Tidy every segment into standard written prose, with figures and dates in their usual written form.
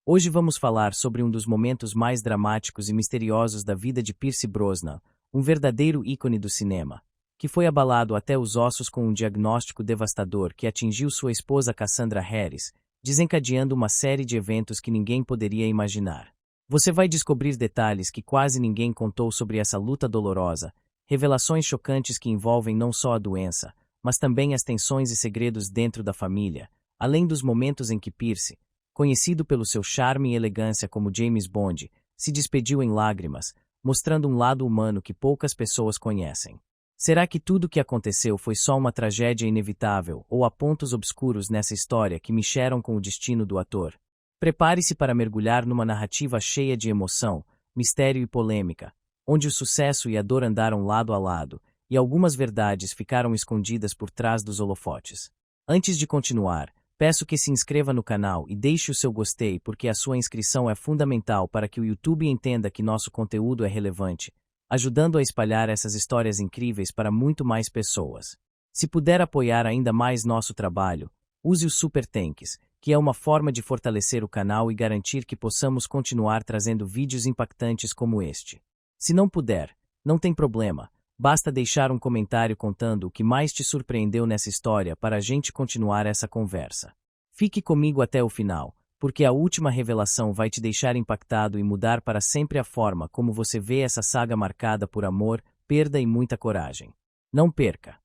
Hoje vamos falar sobre um dos momentos mais dramáticos e misteriosos da vida de Pierce Brosnan, um verdadeiro ícone do cinema, que foi abalado até os ossos com um diagnóstico devastador que atingiu sua esposa Cassandra Harris, desencadeando uma série de eventos que ninguém poderia imaginar. Você vai descobrir detalhes que quase ninguém contou sobre essa luta dolorosa, revelações chocantes que envolvem não só a doença, mas também as tensões e segredos dentro da família, além dos momentos em que Pierce, conhecido pelo seu charme e elegância como James Bond, se despediu em lágrimas, mostrando um lado humano que poucas pessoas conhecem. Será que tudo o que aconteceu foi só uma tragédia inevitável ou há pontos obscuros nessa história que mexeram com o destino do ator? Prepare-se para mergulhar numa narrativa cheia de emoção, mistério e polêmica, onde o sucesso e a dor andaram lado a lado, e algumas verdades ficaram escondidas por trás dos holofotes. Antes de continuar, peço que se inscreva no canal e deixe o seu gostei porque a sua inscrição é fundamental para que o YouTube entenda que nosso conteúdo é relevante, ajudando a espalhar essas histórias incríveis para muito mais pessoas. Se puder apoiar ainda mais nosso trabalho, use o Super Thanks, que é uma forma de fortalecer o canal e garantir que possamos continuar trazendo vídeos impactantes como este. Se não puder, não tem problema, basta deixar um comentário contando o que mais te surpreendeu nessa história para a gente continuar essa conversa. Fique comigo até o final, porque a última revelação vai te deixar impactado e mudar para sempre a forma como você vê essa saga marcada por amor, perda e muita coragem. Não perca!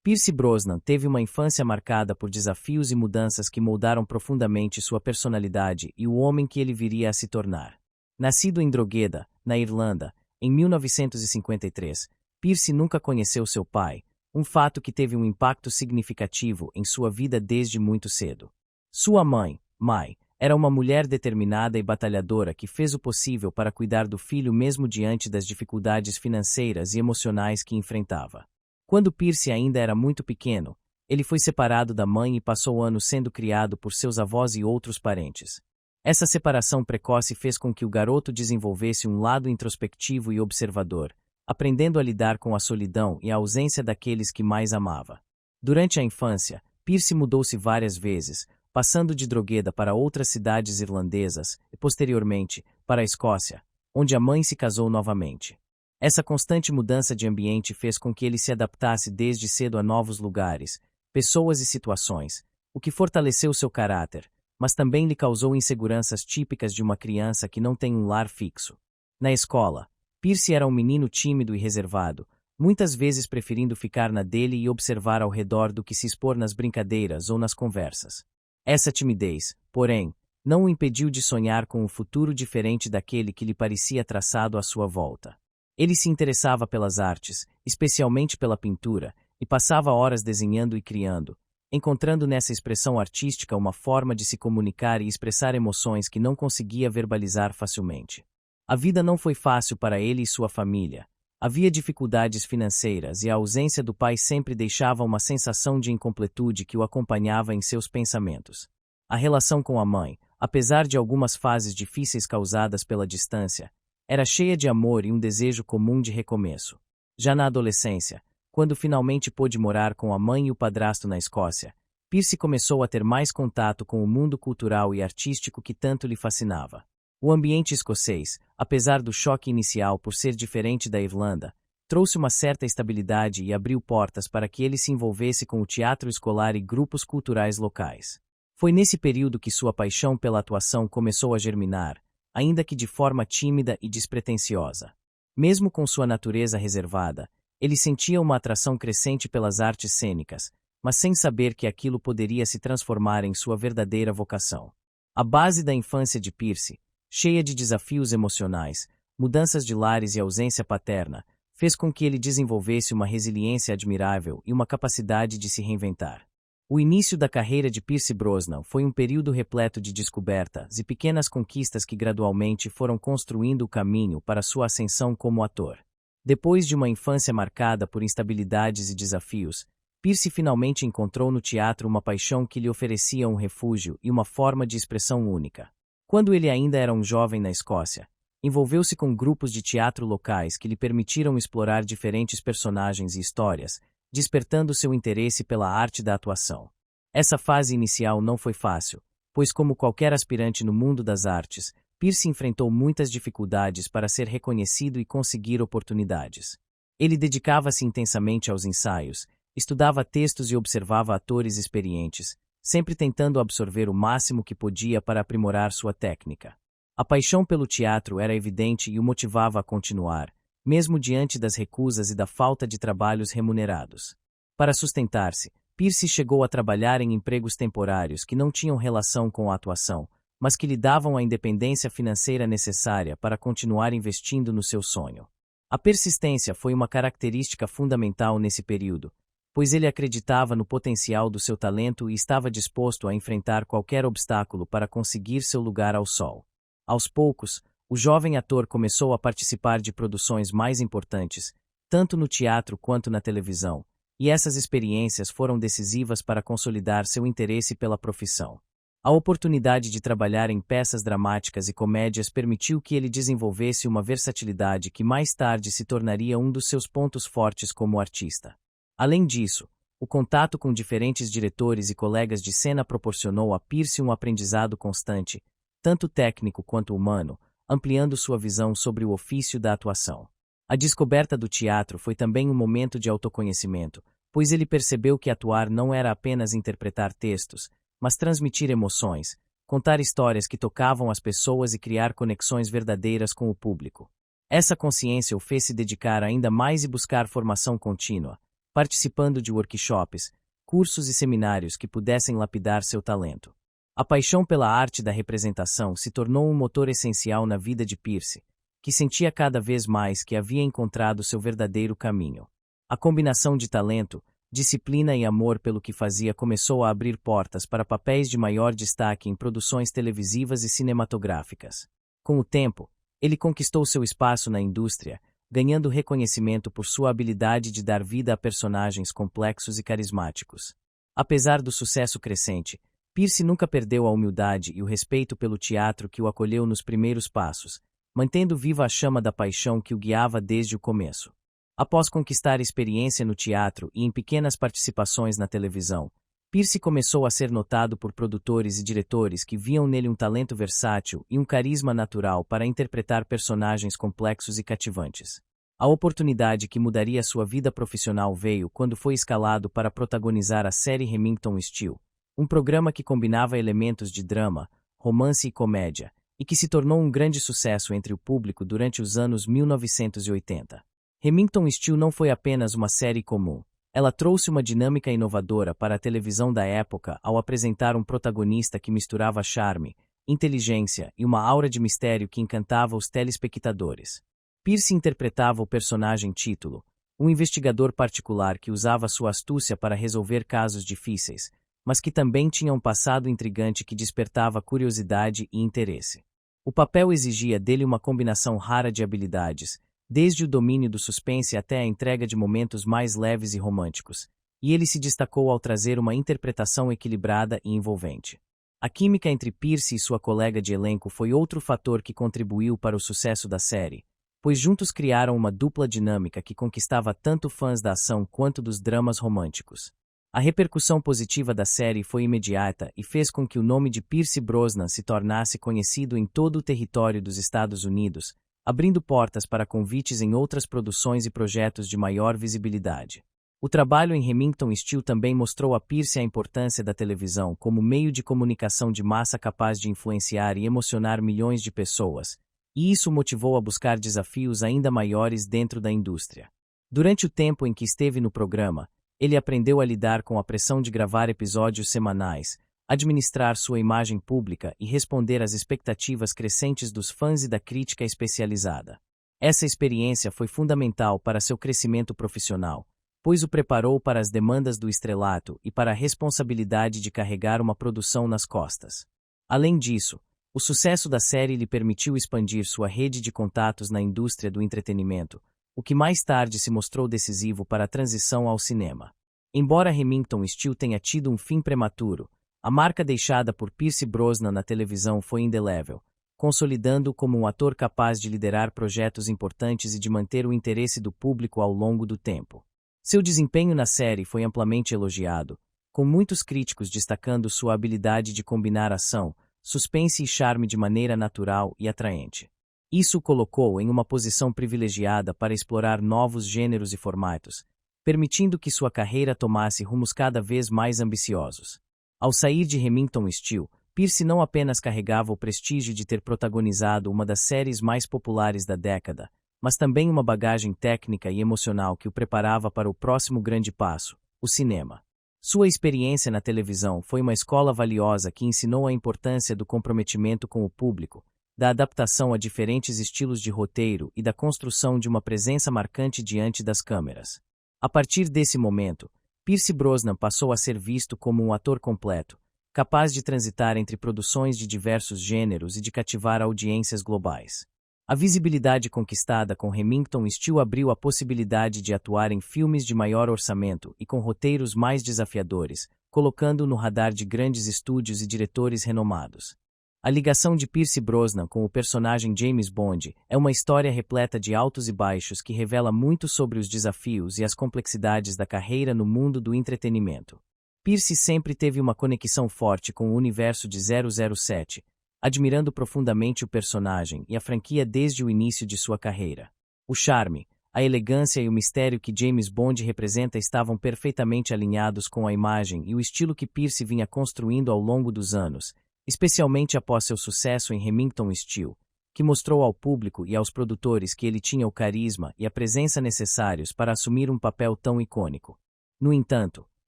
Pierce Brosnan teve uma infância marcada por desafios e mudanças que moldaram profundamente sua personalidade e o homem que ele viria a se tornar. Nascido em Drogheda, na Irlanda, em 1953, Pierce nunca conheceu seu pai, um fato que teve um impacto significativo em sua vida desde muito cedo. Sua mãe, Mai, era uma mulher determinada e batalhadora que fez o possível para cuidar do filho mesmo diante das dificuldades financeiras e emocionais que enfrentava. Quando Pierce ainda era muito pequeno, ele foi separado da mãe e passou anos sendo criado por seus avós e outros parentes. Essa separação precoce fez com que o garoto desenvolvesse um lado introspectivo e observador, aprendendo a lidar com a solidão e a ausência daqueles que mais amava. Durante a infância, Pierce mudou-se várias vezes, passando de Drogheda para outras cidades irlandesas e, posteriormente, para a Escócia, onde a mãe se casou novamente. Essa constante mudança de ambiente fez com que ele se adaptasse desde cedo a novos lugares, pessoas e situações, o que fortaleceu seu caráter, mas também lhe causou inseguranças típicas de uma criança que não tem um lar fixo. Na escola, Pierce era um menino tímido e reservado, muitas vezes preferindo ficar na dele e observar ao redor do que se expor nas brincadeiras ou nas conversas. Essa timidez, porém, não o impediu de sonhar com um futuro diferente daquele que lhe parecia traçado à sua volta. Ele se interessava pelas artes, especialmente pela pintura, e passava horas desenhando e criando, encontrando nessa expressão artística uma forma de se comunicar e expressar emoções que não conseguia verbalizar facilmente. A vida não foi fácil para ele e sua família. Havia dificuldades financeiras e a ausência do pai sempre deixava uma sensação de incompletude que o acompanhava em seus pensamentos. A relação com a mãe, apesar de algumas fases difíceis causadas pela distância, era cheia de amor e um desejo comum de recomeço. Já na adolescência, quando finalmente pôde morar com a mãe e o padrasto na Escócia, Pierce começou a ter mais contato com o mundo cultural e artístico que tanto lhe fascinava. O ambiente escocês, apesar do choque inicial por ser diferente da Irlanda, trouxe uma certa estabilidade e abriu portas para que ele se envolvesse com o teatro escolar e grupos culturais locais. Foi nesse período que sua paixão pela atuação começou a germinar, ainda que de forma tímida e despretensiosa. Mesmo com sua natureza reservada, ele sentia uma atração crescente pelas artes cênicas, mas sem saber que aquilo poderia se transformar em sua verdadeira vocação. A base da infância de Pierce, cheia de desafios emocionais, mudanças de lares e ausência paterna, fez com que ele desenvolvesse uma resiliência admirável e uma capacidade de se reinventar. O início da carreira de Pierce Brosnan foi um período repleto de descobertas e pequenas conquistas que gradualmente foram construindo o caminho para sua ascensão como ator. Depois de uma infância marcada por instabilidades e desafios, Pierce finalmente encontrou no teatro uma paixão que lhe oferecia um refúgio e uma forma de expressão única. Quando ele ainda era um jovem na Escócia, envolveu-se com grupos de teatro locais que lhe permitiram explorar diferentes personagens e histórias, despertando seu interesse pela arte da atuação. Essa fase inicial não foi fácil, pois como qualquer aspirante no mundo das artes, Pierce enfrentou muitas dificuldades para ser reconhecido e conseguir oportunidades. Ele dedicava-se intensamente aos ensaios, estudava textos e observava atores experientes, sempre tentando absorver o máximo que podia para aprimorar sua técnica. A paixão pelo teatro era evidente e o motivava a continuar, mesmo diante das recusas e da falta de trabalhos remunerados. Para sustentar-se, Pierce chegou a trabalhar em empregos temporários que não tinham relação com a atuação, mas que lhe davam a independência financeira necessária para continuar investindo no seu sonho. A persistência foi uma característica fundamental nesse período, pois ele acreditava no potencial do seu talento e estava disposto a enfrentar qualquer obstáculo para conseguir seu lugar ao sol. Aos poucos, o jovem ator começou a participar de produções mais importantes, tanto no teatro quanto na televisão, e essas experiências foram decisivas para consolidar seu interesse pela profissão. A oportunidade de trabalhar em peças dramáticas e comédias permitiu que ele desenvolvesse uma versatilidade que mais tarde se tornaria um dos seus pontos fortes como artista. Além disso, o contato com diferentes diretores e colegas de cena proporcionou a Pierce um aprendizado constante, tanto técnico quanto humano, ampliando sua visão sobre o ofício da atuação. A descoberta do teatro foi também um momento de autoconhecimento, pois ele percebeu que atuar não era apenas interpretar textos, mas transmitir emoções, contar histórias que tocavam as pessoas e criar conexões verdadeiras com o público. Essa consciência o fez se dedicar ainda mais e buscar formação contínua, participando de workshops, cursos e seminários que pudessem lapidar seu talento. A paixão pela arte da representação se tornou um motor essencial na vida de Pierce, que sentia cada vez mais que havia encontrado seu verdadeiro caminho. A combinação de talento, disciplina e amor pelo que fazia começou a abrir portas para papéis de maior destaque em produções televisivas e cinematográficas. Com o tempo, ele conquistou seu espaço na indústria, ganhando reconhecimento por sua habilidade de dar vida a personagens complexos e carismáticos. Apesar do sucesso crescente, Pierce nunca perdeu a humildade e o respeito pelo teatro que o acolheu nos primeiros passos, mantendo viva a chama da paixão que o guiava desde o começo. Após conquistar experiência no teatro e em pequenas participações na televisão, Pierce começou a ser notado por produtores e diretores que viam nele um talento versátil e um carisma natural para interpretar personagens complexos e cativantes. A oportunidade que mudaria sua vida profissional veio quando foi escalado para protagonizar a série Remington Steele, um programa que combinava elementos de drama, romance e comédia, e que se tornou um grande sucesso entre o público durante os anos 1980. Remington Steele não foi apenas uma série comum. Ela trouxe uma dinâmica inovadora para a televisão da época ao apresentar um protagonista que misturava charme, inteligência e uma aura de mistério que encantava os telespectadores. Pierce interpretava o personagem título, um investigador particular que usava sua astúcia para resolver casos difíceis, mas que também tinha um passado intrigante que despertava curiosidade e interesse. O papel exigia dele uma combinação rara de habilidades, desde o domínio do suspense até a entrega de momentos mais leves e românticos, e ele se destacou ao trazer uma interpretação equilibrada e envolvente. A química entre Pierce e sua colega de elenco foi outro fator que contribuiu para o sucesso da série, pois juntos criaram uma dupla dinâmica que conquistava tanto fãs da ação quanto dos dramas românticos. A repercussão positiva da série foi imediata e fez com que o nome de Pierce Brosnan se tornasse conhecido em todo o território dos Estados Unidos, abrindo portas para convites em outras produções e projetos de maior visibilidade. O trabalho em Remington Steele também mostrou a Pierce a importância da televisão como meio de comunicação de massa capaz de influenciar e emocionar milhões de pessoas, e isso o motivou a buscar desafios ainda maiores dentro da indústria. Durante o tempo em que esteve no programa, ele aprendeu a lidar com a pressão de gravar episódios semanais, administrar sua imagem pública e responder às expectativas crescentes dos fãs e da crítica especializada. Essa experiência foi fundamental para seu crescimento profissional, pois o preparou para as demandas do estrelato e para a responsabilidade de carregar uma produção nas costas. Além disso, o sucesso da série lhe permitiu expandir sua rede de contatos na indústria do entretenimento, o que mais tarde se mostrou decisivo para a transição ao cinema. Embora Remington Steele tenha tido um fim prematuro, a marca deixada por Pierce Brosnan na televisão foi indelével, consolidando-o como um ator capaz de liderar projetos importantes e de manter o interesse do público ao longo do tempo. Seu desempenho na série foi amplamente elogiado, com muitos críticos destacando sua habilidade de combinar ação, suspense e charme de maneira natural e atraente. Isso o colocou em uma posição privilegiada para explorar novos gêneros e formatos, permitindo que sua carreira tomasse rumos cada vez mais ambiciosos. Ao sair de Remington Steele, Pierce não apenas carregava o prestígio de ter protagonizado uma das séries mais populares da década, mas também uma bagagem técnica e emocional que o preparava para o próximo grande passo, o cinema. Sua experiência na televisão foi uma escola valiosa que ensinou a importância do comprometimento com o público, da adaptação a diferentes estilos de roteiro e da construção de uma presença marcante diante das câmeras. A partir desse momento, Pierce Brosnan passou a ser visto como um ator completo, capaz de transitar entre produções de diversos gêneros e de cativar audiências globais. A visibilidade conquistada com Remington Steele abriu a possibilidade de atuar em filmes de maior orçamento e com roteiros mais desafiadores, colocando-o no radar de grandes estúdios e diretores renomados. A ligação de Pierce Brosnan com o personagem James Bond é uma história repleta de altos e baixos que revela muito sobre os desafios e as complexidades da carreira no mundo do entretenimento. Pierce sempre teve uma conexão forte com o universo de 007, admirando profundamente o personagem e a franquia desde o início de sua carreira. O charme, a elegância e o mistério que James Bond representa estavam perfeitamente alinhados com a imagem e o estilo que Pierce vinha construindo ao longo dos anos, especialmente após seu sucesso em Remington Steele, que mostrou ao público e aos produtores que ele tinha o carisma e a presença necessários para assumir um papel tão icônico. No entanto,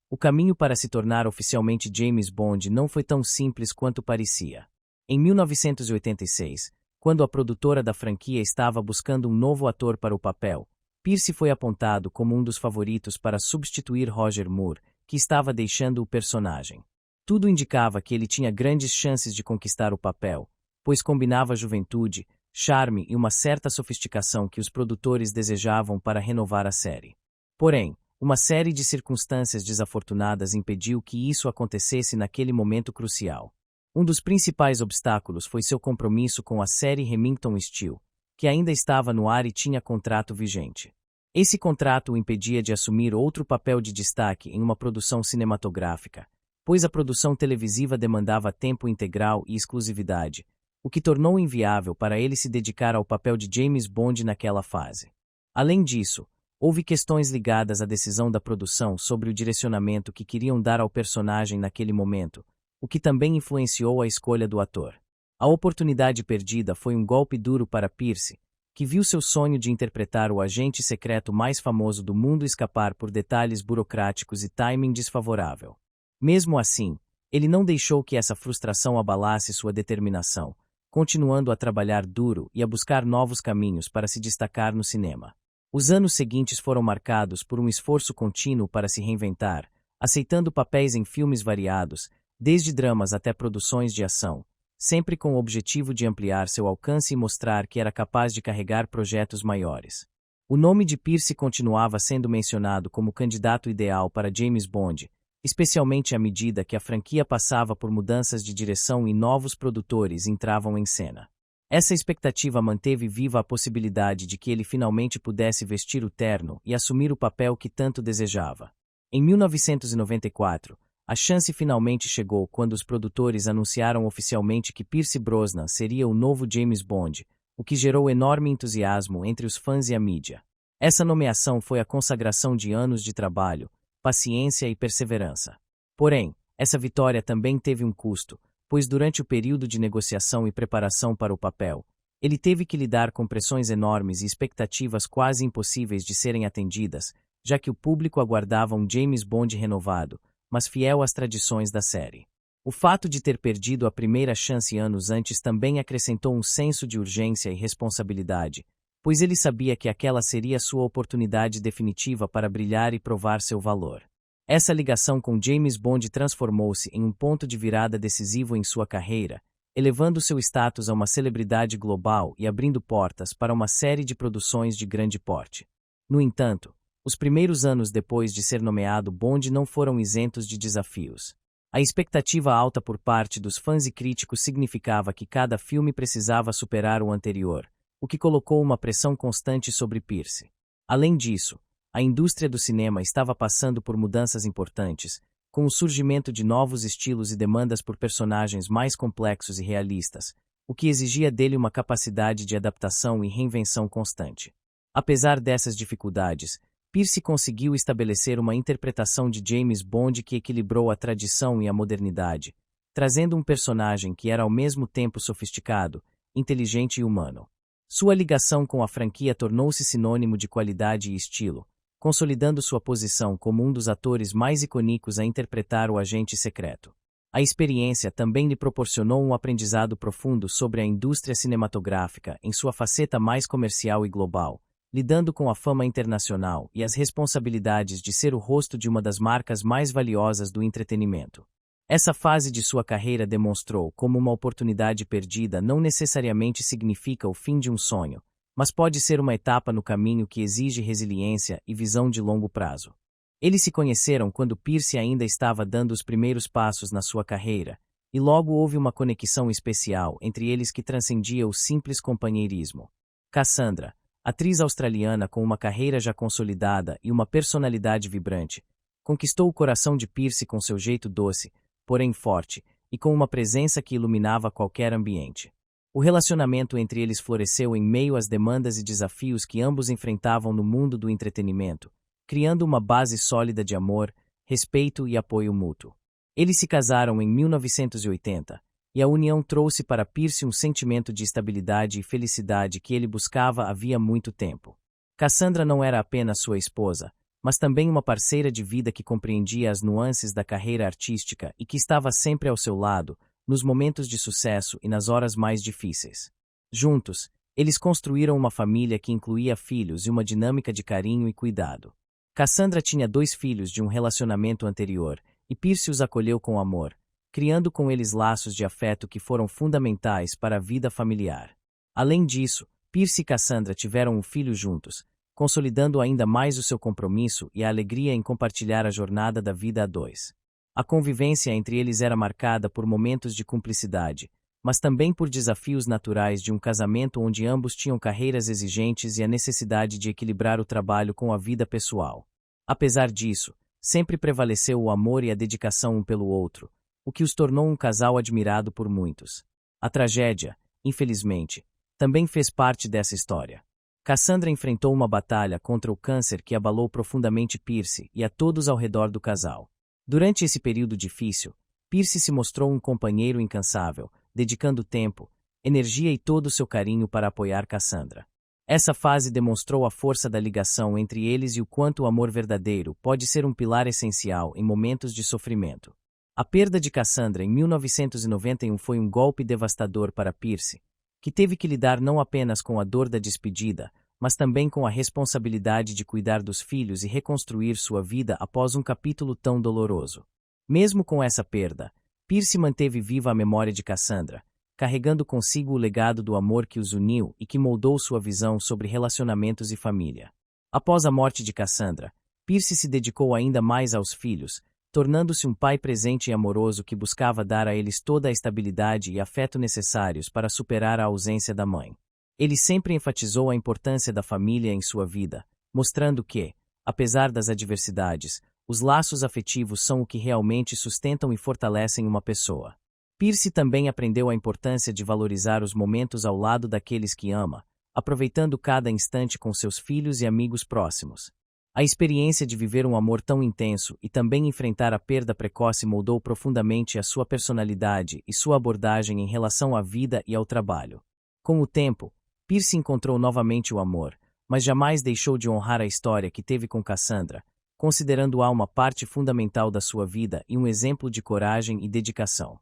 o caminho para se tornar oficialmente James Bond não foi tão simples quanto parecia. Em 1986, quando a produtora da franquia estava buscando um novo ator para o papel, Pierce foi apontado como um dos favoritos para substituir Roger Moore, que estava deixando o personagem. Tudo indicava que ele tinha grandes chances de conquistar o papel, pois combinava juventude, charme e uma certa sofisticação que os produtores desejavam para renovar a série. Porém, uma série de circunstâncias desafortunadas impediu que isso acontecesse naquele momento crucial. Um dos principais obstáculos foi seu compromisso com a série Remington Steele, que ainda estava no ar e tinha contrato vigente. Esse contrato o impedia de assumir outro papel de destaque em uma produção cinematográfica, pois a produção televisiva demandava tempo integral e exclusividade, o que tornou inviável para ele se dedicar ao papel de James Bond naquela fase. Além disso, houve questões ligadas à decisão da produção sobre o direcionamento que queriam dar ao personagem naquele momento, o que também influenciou a escolha do ator. A oportunidade perdida foi um golpe duro para Pierce, que viu seu sonho de interpretar o agente secreto mais famoso do mundo escapar por detalhes burocráticos e timing desfavorável. Mesmo assim, ele não deixou que essa frustração abalasse sua determinação, continuando a trabalhar duro e a buscar novos caminhos para se destacar no cinema. Os anos seguintes foram marcados por um esforço contínuo para se reinventar, aceitando papéis em filmes variados, desde dramas até produções de ação, sempre com o objetivo de ampliar seu alcance e mostrar que era capaz de carregar projetos maiores. O nome de Pierce continuava sendo mencionado como candidato ideal para James Bond, especialmente à medida que a franquia passava por mudanças de direção e novos produtores entravam em cena. Essa expectativa manteve viva a possibilidade de que ele finalmente pudesse vestir o terno e assumir o papel que tanto desejava. Em 1994, a chance finalmente chegou quando os produtores anunciaram oficialmente que Pierce Brosnan seria o novo James Bond, o que gerou enorme entusiasmo entre os fãs e a mídia. Essa nomeação foi a consagração de anos de trabalho, paciência e perseverança. Porém, essa vitória também teve um custo, pois durante o período de negociação e preparação para o papel, ele teve que lidar com pressões enormes e expectativas quase impossíveis de serem atendidas, já que o público aguardava um James Bond renovado, mas fiel às tradições da série. O fato de ter perdido a primeira chance anos antes também acrescentou um senso de urgência e responsabilidade, pois ele sabia que aquela seria sua oportunidade definitiva para brilhar e provar seu valor. Essa ligação com James Bond transformou-se em um ponto de virada decisivo em sua carreira, elevando seu status a uma celebridade global e abrindo portas para uma série de produções de grande porte. No entanto, os primeiros anos depois de ser nomeado Bond não foram isentos de desafios. A expectativa alta por parte dos fãs e críticos significava que cada filme precisava superar o anterior, o que colocou uma pressão constante sobre Pierce. Além disso, a indústria do cinema estava passando por mudanças importantes, com o surgimento de novos estilos e demandas por personagens mais complexos e realistas, o que exigia dele uma capacidade de adaptação e reinvenção constante. Apesar dessas dificuldades, Pierce conseguiu estabelecer uma interpretação de James Bond que equilibrou a tradição e a modernidade, trazendo um personagem que era ao mesmo tempo sofisticado, inteligente e humano. Sua ligação com a franquia tornou-se sinônimo de qualidade e estilo, consolidando sua posição como um dos atores mais icônicos a interpretar o agente secreto. A experiência também lhe proporcionou um aprendizado profundo sobre a indústria cinematográfica em sua faceta mais comercial e global, lidando com a fama internacional e as responsabilidades de ser o rosto de uma das marcas mais valiosas do entretenimento. Essa fase de sua carreira demonstrou como uma oportunidade perdida não necessariamente significa o fim de um sonho, mas pode ser uma etapa no caminho que exige resiliência e visão de longo prazo. Eles se conheceram quando Pierce ainda estava dando os primeiros passos na sua carreira, e logo houve uma conexão especial entre eles que transcendia o simples companheirismo. Cassandra, atriz australiana com uma carreira já consolidada e uma personalidade vibrante, conquistou o coração de Pierce com seu jeito doce, porém forte, e com uma presença que iluminava qualquer ambiente. O relacionamento entre eles floresceu em meio às demandas e desafios que ambos enfrentavam no mundo do entretenimento, criando uma base sólida de amor, respeito e apoio mútuo. Eles se casaram em 1980, e a união trouxe para Pierce um sentimento de estabilidade e felicidade que ele buscava havia muito tempo. Cassandra não era apenas sua esposa, mas também uma parceira de vida que compreendia as nuances da carreira artística e que estava sempre ao seu lado, nos momentos de sucesso e nas horas mais difíceis. Juntos, eles construíram uma família que incluía filhos e uma dinâmica de carinho e cuidado. Cassandra tinha 2 filhos de um relacionamento anterior, e Pierce os acolheu com amor, criando com eles laços de afeto que foram fundamentais para a vida familiar. Além disso, Pierce e Cassandra tiveram um filho juntos, consolidando ainda mais o seu compromisso e a alegria em compartilhar a jornada da vida a 2. A convivência entre eles era marcada por momentos de cumplicidade, mas também por desafios naturais de um casamento onde ambos tinham carreiras exigentes e a necessidade de equilibrar o trabalho com a vida pessoal. Apesar disso, sempre prevaleceu o amor e a dedicação um pelo outro, o que os tornou um casal admirado por muitos. A tragédia, infelizmente, também fez parte dessa história. Cassandra enfrentou uma batalha contra o câncer que abalou profundamente Pierce e a todos ao redor do casal. Durante esse período difícil, Pierce se mostrou um companheiro incansável, dedicando tempo, energia e todo o seu carinho para apoiar Cassandra. Essa fase demonstrou a força da ligação entre eles e o quanto o amor verdadeiro pode ser um pilar essencial em momentos de sofrimento. A perda de Cassandra em 1991 foi um golpe devastador para Pierce, que teve que lidar não apenas com a dor da despedida, mas também com a responsabilidade de cuidar dos filhos e reconstruir sua vida após um capítulo tão doloroso. Mesmo com essa perda, Pierce manteve viva a memória de Cassandra, carregando consigo o legado do amor que os uniu e que moldou sua visão sobre relacionamentos e família. Após a morte de Cassandra, Pierce se dedicou ainda mais aos filhos, tornando-se um pai presente e amoroso que buscava dar a eles toda a estabilidade e afeto necessários para superar a ausência da mãe. Ele sempre enfatizou a importância da família em sua vida, mostrando que, apesar das adversidades, os laços afetivos são o que realmente sustentam e fortalecem uma pessoa. Pierce também aprendeu a importância de valorizar os momentos ao lado daqueles que ama, aproveitando cada instante com seus filhos e amigos próximos. A experiência de viver um amor tão intenso e também enfrentar a perda precoce moldou profundamente a sua personalidade e sua abordagem em relação à vida e ao trabalho. Com o tempo, Pierce encontrou novamente o amor, mas jamais deixou de honrar a história que teve com Cassandra, considerando-a uma parte fundamental da sua vida e um exemplo de coragem e dedicação.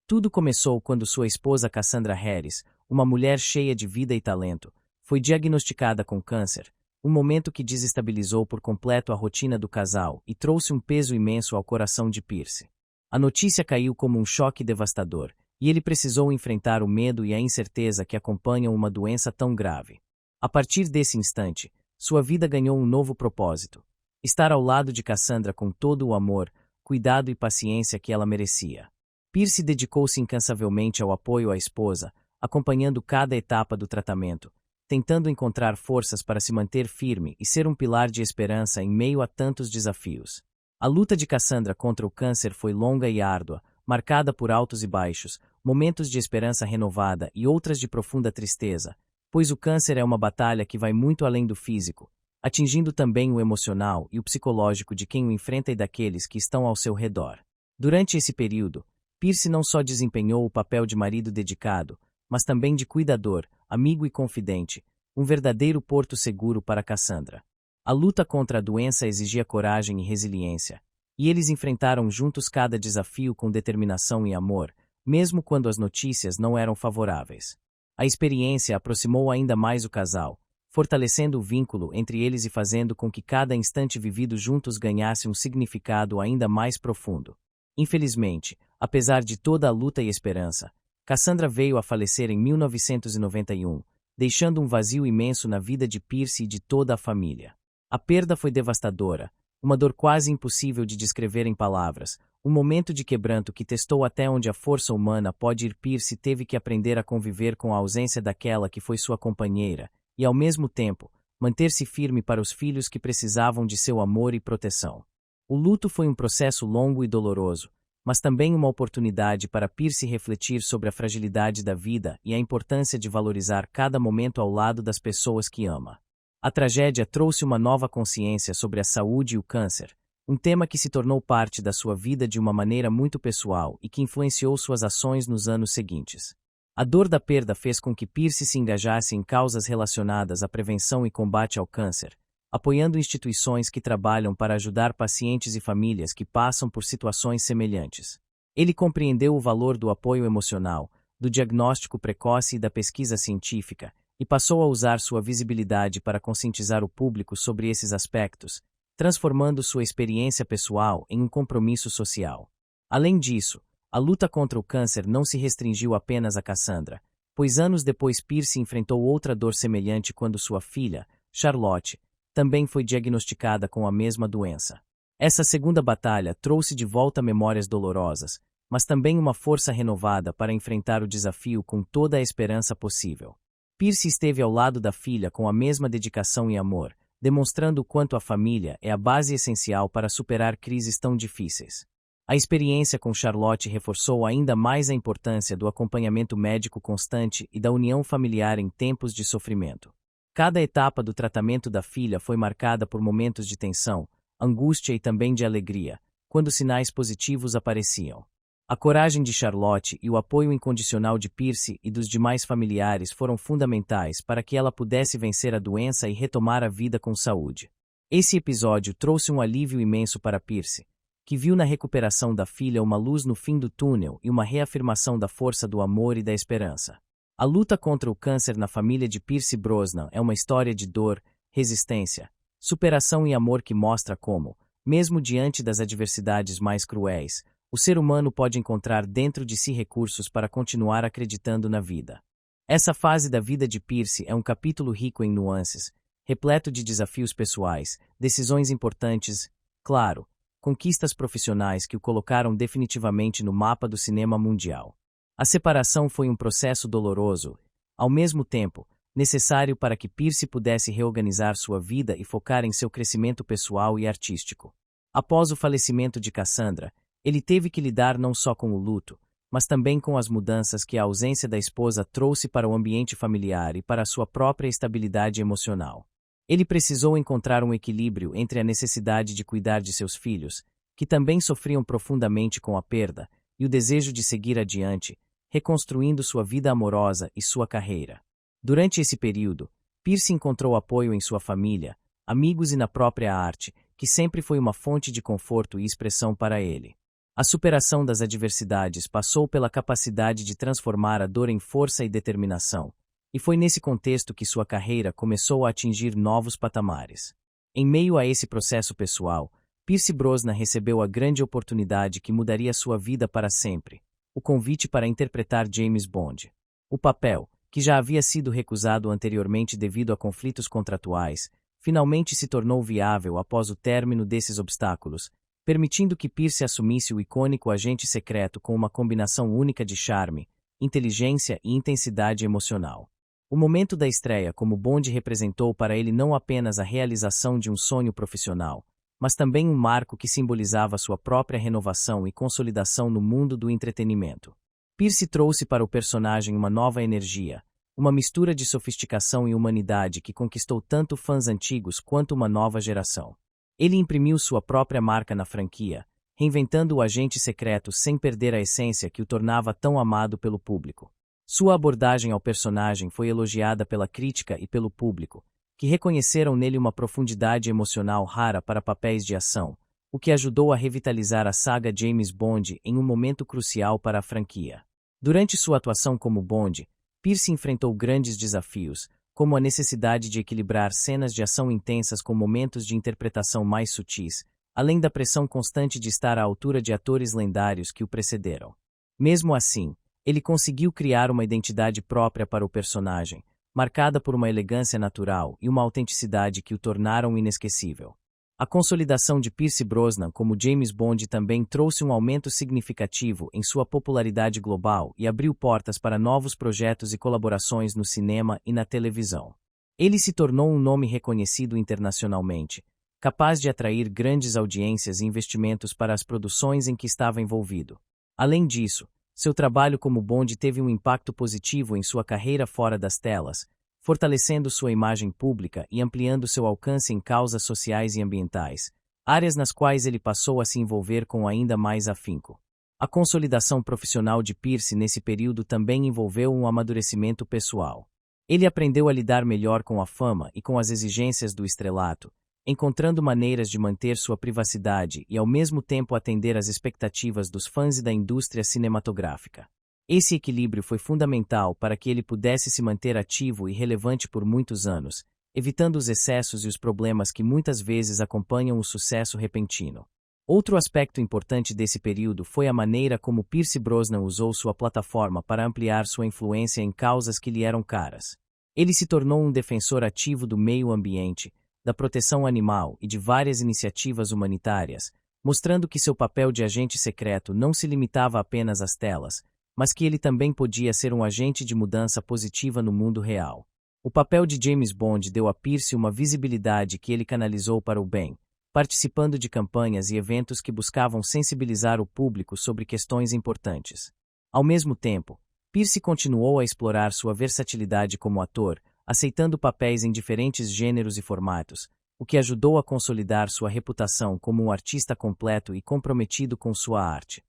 Tudo começou quando sua esposa Cassandra Harris, uma mulher cheia de vida e talento, foi diagnosticada com câncer, um momento que desestabilizou por completo a rotina do casal e trouxe um peso imenso ao coração de Pierce. A notícia caiu como um choque devastador, e ele precisou enfrentar o medo e a incerteza que acompanham uma doença tão grave. A partir desse instante, sua vida ganhou um novo propósito: estar ao lado de Cassandra com todo o amor, cuidado e paciência que ela merecia. Pierce dedicou-se incansavelmente ao apoio à esposa, acompanhando cada etapa do tratamento, tentando encontrar forças para se manter firme e ser um pilar de esperança em meio a tantos desafios. A luta de Cassandra contra o câncer foi longa e árdua, marcada por altos e baixos, momentos de esperança renovada e outras de profunda tristeza, pois o câncer é uma batalha que vai muito além do físico, atingindo também o emocional e o psicológico de quem o enfrenta e daqueles que estão ao seu redor. Durante esse período, Pierce não só desempenhou o papel de marido dedicado, mas também de cuidador, amigo e confidente, um verdadeiro porto seguro para Cassandra. A luta contra a doença exigia coragem e resiliência, e eles enfrentaram juntos cada desafio com determinação e amor, mesmo quando as notícias não eram favoráveis. A experiência aproximou ainda mais o casal, fortalecendo o vínculo entre eles e fazendo com que cada instante vivido juntos ganhasse um significado ainda mais profundo. Infelizmente, apesar de toda a luta e esperança, Cassandra veio a falecer em 1991, deixando um vazio imenso na vida de Pierce e de toda a família. A perda foi devastadora, uma dor quase impossível de descrever em palavras, um momento de quebranto que testou até onde a força humana pode ir. Pierce teve que aprender a conviver com a ausência daquela que foi sua companheira, e ao mesmo tempo, manter-se firme para os filhos que precisavam de seu amor e proteção. O luto foi um processo longo e doloroso, mas também uma oportunidade para Pierce refletir sobre a fragilidade da vida e a importância de valorizar cada momento ao lado das pessoas que ama. A tragédia trouxe uma nova consciência sobre a saúde e o câncer, um tema que se tornou parte da sua vida de uma maneira muito pessoal e que influenciou suas ações nos anos seguintes. A dor da perda fez com que Pierce se engajasse em causas relacionadas à prevenção e combate ao câncer, apoiando instituições que trabalham para ajudar pacientes e famílias que passam por situações semelhantes. Ele compreendeu o valor do apoio emocional, do diagnóstico precoce e da pesquisa científica, e passou a usar sua visibilidade para conscientizar o público sobre esses aspectos, transformando sua experiência pessoal em um compromisso social. Além disso, a luta contra o câncer não se restringiu apenas a Cassandra, pois anos depois Pierce enfrentou outra dor semelhante quando sua filha, Charlotte, também foi diagnosticada com a mesma doença. Essa segunda batalha trouxe de volta memórias dolorosas, mas também uma força renovada para enfrentar o desafio com toda a esperança possível. Pierce esteve ao lado da filha com a mesma dedicação e amor, demonstrando o quanto a família é a base essencial para superar crises tão difíceis. A experiência com Charlotte reforçou ainda mais a importância do acompanhamento médico constante e da união familiar em tempos de sofrimento. Cada etapa do tratamento da filha foi marcada por momentos de tensão, angústia e também de alegria, quando sinais positivos apareciam. A coragem de Charlotte e o apoio incondicional de Pierce e dos demais familiares foram fundamentais para que ela pudesse vencer a doença e retomar a vida com saúde. Esse episódio trouxe um alívio imenso para Pierce, que viu na recuperação da filha uma luz no fim do túnel e uma reafirmação da força do amor e da esperança. A luta contra o câncer na família de Pierce Brosnan é uma história de dor, resistência, superação e amor que mostra como, mesmo diante das adversidades mais cruéis, o ser humano pode encontrar dentro de si recursos para continuar acreditando na vida. Essa fase da vida de Pierce é um capítulo rico em nuances, repleto de desafios pessoais, decisões importantes, claro, conquistas profissionais que o colocaram definitivamente no mapa do cinema mundial. A separação foi um processo doloroso, ao mesmo tempo, necessário para que Pierce pudesse reorganizar sua vida e focar em seu crescimento pessoal e artístico. Após o falecimento de Cassandra, ele teve que lidar não só com o luto, mas também com as mudanças que a ausência da esposa trouxe para o ambiente familiar e para a sua própria estabilidade emocional. Ele precisou encontrar um equilíbrio entre a necessidade de cuidar de seus filhos, que também sofriam profundamente com a perda, e o desejo de seguir adiante, reconstruindo sua vida amorosa e sua carreira. Durante esse período, Pierce encontrou apoio em sua família, amigos e na própria arte, que sempre foi uma fonte de conforto e expressão para ele. A superação das adversidades passou pela capacidade de transformar a dor em força e determinação, e foi nesse contexto que sua carreira começou a atingir novos patamares. Em meio a esse processo pessoal, Pierce Brosnan recebeu a grande oportunidade que mudaria sua vida para sempre, o convite para interpretar James Bond. O papel, que já havia sido recusado anteriormente devido a conflitos contratuais, finalmente se tornou viável após o término desses obstáculos, permitindo que Pierce assumisse o icônico agente secreto com uma combinação única de charme, inteligência e intensidade emocional. O momento da estreia como Bond representou para ele não apenas a realização de um sonho profissional, mas também um marco que simbolizava sua própria renovação e consolidação no mundo do entretenimento. Pierce trouxe para o personagem uma nova energia, uma mistura de sofisticação e humanidade que conquistou tanto fãs antigos quanto uma nova geração. Ele imprimiu sua própria marca na franquia, reinventando o agente secreto sem perder a essência que o tornava tão amado pelo público. Sua abordagem ao personagem foi elogiada pela crítica e pelo público, que reconheceram nele uma profundidade emocional rara para papéis de ação, o que ajudou a revitalizar a saga James Bond em um momento crucial para a franquia. Durante sua atuação como Bond, Pierce enfrentou grandes desafios, como a necessidade de equilibrar cenas de ação intensas com momentos de interpretação mais sutis, além da pressão constante de estar à altura de atores lendários que o precederam. Mesmo assim, ele conseguiu criar uma identidade própria para o personagem, marcada por uma elegância natural e uma autenticidade que o tornaram inesquecível. A consolidação de Pierce Brosnan como James Bond também trouxe um aumento significativo em sua popularidade global e abriu portas para novos projetos e colaborações no cinema e na televisão. Ele se tornou um nome reconhecido internacionalmente, capaz de atrair grandes audiências e investimentos para as produções em que estava envolvido. Além disso, seu trabalho como Bond teve um impacto positivo em sua carreira fora das telas, fortalecendo sua imagem pública e ampliando seu alcance em causas sociais e ambientais, áreas nas quais ele passou a se envolver com ainda mais afinco. A consolidação profissional de Pierce nesse período também envolveu um amadurecimento pessoal. Ele aprendeu a lidar melhor com a fama e com as exigências do estrelato, encontrando maneiras de manter sua privacidade e ao mesmo tempo atender às expectativas dos fãs e da indústria cinematográfica. Esse equilíbrio foi fundamental para que ele pudesse se manter ativo e relevante por muitos anos, evitando os excessos e os problemas que muitas vezes acompanham o sucesso repentino. Outro aspecto importante desse período foi a maneira como Pierce Brosnan usou sua plataforma para ampliar sua influência em causas que lhe eram caras. Ele se tornou um defensor ativo do meio ambiente, da proteção animal e de várias iniciativas humanitárias, mostrando que seu papel de agente secreto não se limitava apenas às telas, mas que ele também podia ser um agente de mudança positiva no mundo real. O papel de James Bond deu a Pierce uma visibilidade que ele canalizou para o bem, participando de campanhas e eventos que buscavam sensibilizar o público sobre questões importantes. Ao mesmo tempo, Pierce continuou a explorar sua versatilidade como ator, aceitando papéis em diferentes gêneros e formatos, o que ajudou a consolidar sua reputação como um artista completo e comprometido com sua arte.